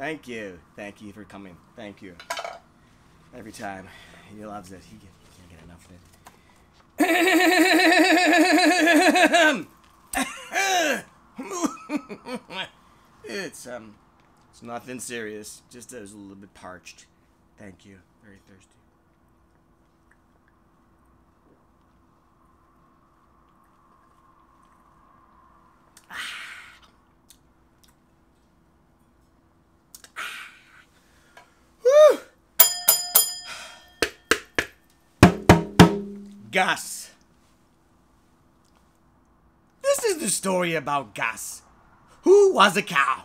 Thank you. Thank you for coming. Thank you. Every time. He loves it. He can't get enough of it. It's nothing serious. Just I was a little bit parched. Thank you. Very thirsty. Gus. This is the story about Gus, who was a cow,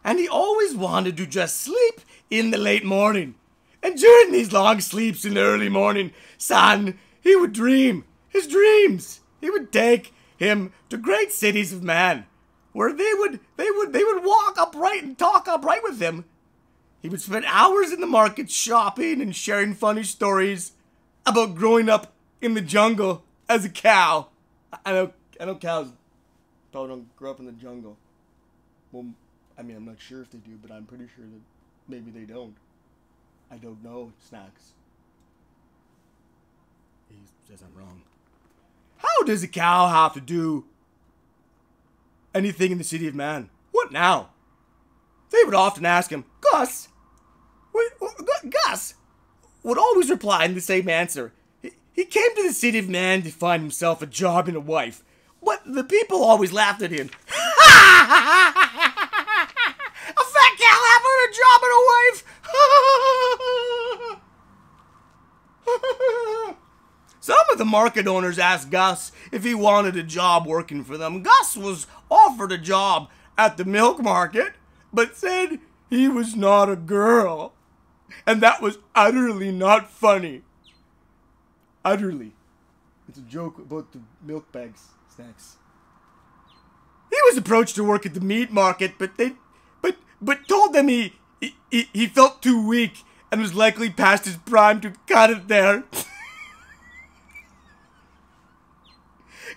and he always wanted to just sleep in the late morning. And during these long sleeps in the early morning, son, he would dream his dreams. He would take him to great cities of man, where they would walk upright and talk upright with him. He would spend hours in the market shopping and sharing funny stories about growing up in the jungle as a cow. I know cows probably don't grow up in the jungle. Well, I mean, I'm not sure if they do, but I'm pretty sure that maybe they don't. I don't know, Snacks. He says I'm wrong. How does a cow have to do anything in the city of man? What now? They would often ask him, Gus, Gus would always reply in the same answer. He came to the city of man to find himself a job and a wife. But the people always laughed at him. A fat cow having a job and a wife! Some of the market owners asked Gus if he wanted a job working for them. Gus was offered a job at the milk market, but said he was not a girl. And that was utterly not funny. Utterly. It's a joke about the milk bags, Snacks. He was approached to work at the meat market, but told them he felt too weak and was likely past his prime to cut it there.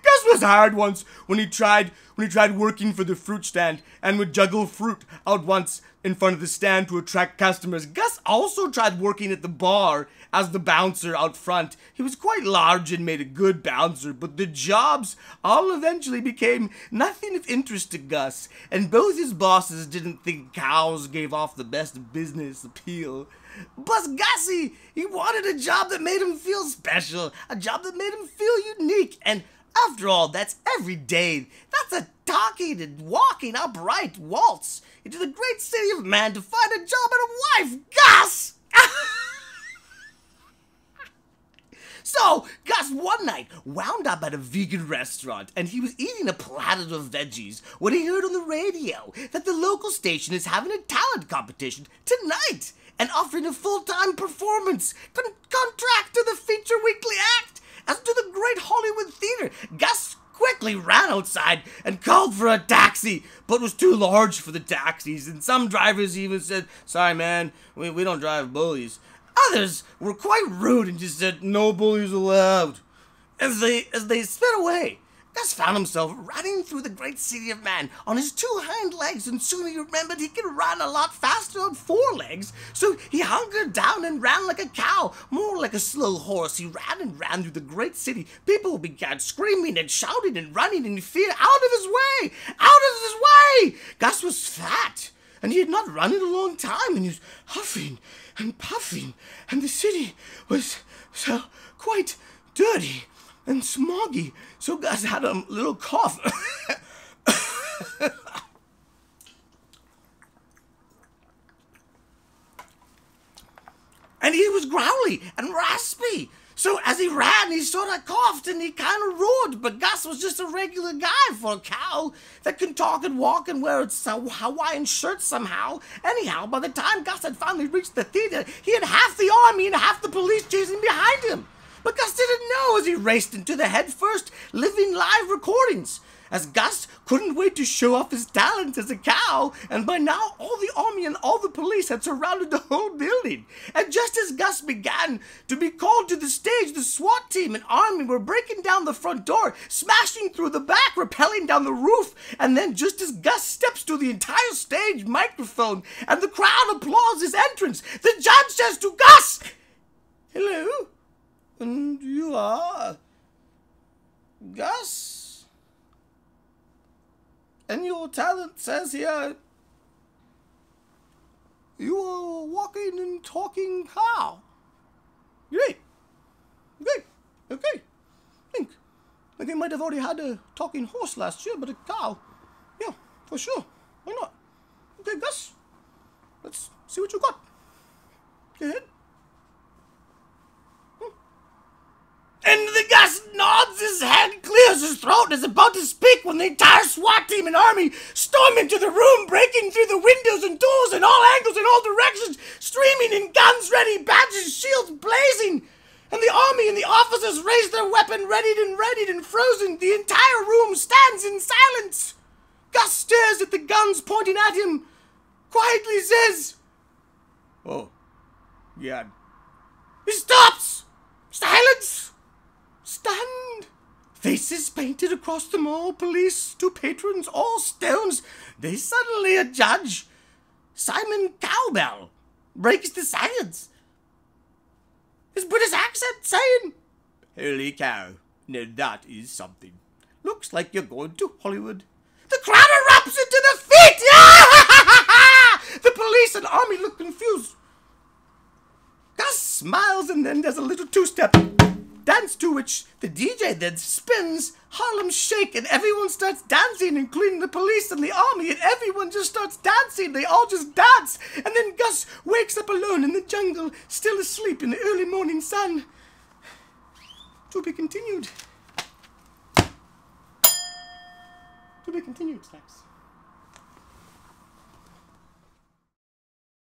Gus was hired once when he tried working for the fruit stand and would juggle fruit out once in front of the stand to attract customers. Gus also tried working at the bar as the bouncer out front. He was quite large and made a good bouncer, but the jobs all eventually became nothing of interest to Gus, and both his bosses didn't think cows gave off the best business appeal. Plus Gussie, he wanted a job that made him feel special, a job that made him feel unique, and after all, that's every day. That's a talking and walking upright waltz into the great city of man to find a job and a wife. Gus! So, Gus one night wound up at a vegan restaurant and he was eating a platter of veggies when he heard on the radio that the local station is having a talent competition tonight and offering a full-time performance contract to the feature weekly act as to the great Hollywood theater. Gus quickly ran outside and called for a taxi, but was too large for the taxis, and some drivers even said, "Sorry man, we don't drive bullies." Others were quite rude and just said, "No bullies allowed." As they sped away, Gus found himself running through the great city of man on his two hind legs, and soon he remembered he could run a lot faster on four legs, so he hunkered down and ran like a cow, more like a slow horse. He ran and ran through the great city. People began screaming and shouting and running in fear. Out of his way! Out of his way! Gus was fat, and he had not run in a long time, and he was huffing and puffing, and the city was so quite dirty and smoggy, so Gus had a little cough. And he was growly and raspy. So as he ran, he sort of coughed and he kind of roared. But Gus was just a regular guy for a cow that can talk and walk and wear its Hawaiian shirt somehow. Anyhow, by the time Gus had finally reached the theater, he had half the army and half the police chasing behind him. But Gus didn't know as he raced into the head-first living live recordings, as Gus couldn't wait to show off his talent as a cow, and by now all the army and all the police had surrounded the whole building. And just as Gus began to be called to the stage, the SWAT team and army were breaking down the front door, smashing through the back rappelling down the roof, and then just as Gus steps to the entire stage microphone and the crowd applauds his entrance, the judge says to Gus, "Hello, and you are Gus? And your talent says here you are a walking and talking cow. Great. Okay. I think you might have already had a talking horse last year, but a cow, yeah, for sure. Why not? Okay, Gus, let's see what you got. Go ahead. And the Gus nods his head, clears his throat, and is about to speak when the entire SWAT team and army storm into the room, breaking through the windows and doors in all angles and all directions, streaming in guns ready, badges, shields blazing. And the army and the officers raise their weapon, readied and frozen. The entire room stands in silence. Gus stares at the guns pointing at him, quietly says, "Oh, yeah." He stops. Silence. Stunned. Faces painted across the mall, police to patrons, all stones. Then suddenly a judge, Simon Cowbell, breaks the silence. His British accent saying, "Holy cow, now that is something. Looks like you're going to Hollywood." The crowd erupts into the feet. The police and army look confused. Gus smiles and then does a little two-step dance, to which the DJ then spins Harlem Shake, and everyone starts dancing, including the police and the army, and everyone just starts dancing. They all just dance, and then Gus wakes up alone in the jungle, still asleep in the early morning sun. To be continued. To be continued, Snacks.